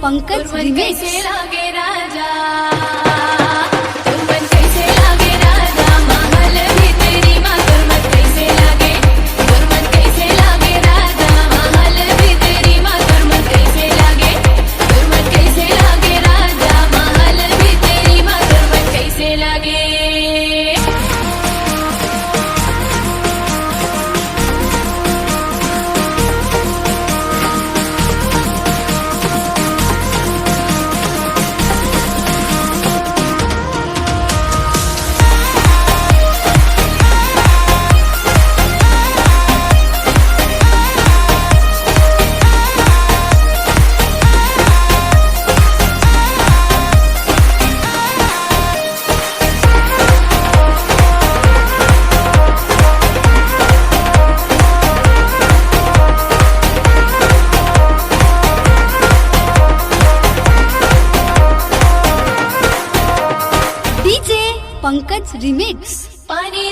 Pankaj remix. कैसे लागे राजा, तुरमत कैसे लागे राजा, महल भीतरी माँ तुरमत कैसे लागे, तुरमत कैसे लागे राजा, महल भीतरी माँ तुरमत कैसे लागे, तुरमत कैसे लागे राजा, महल भीतरी माँ तुरमत कैसे लागे। DJ Pankaj remix. पानी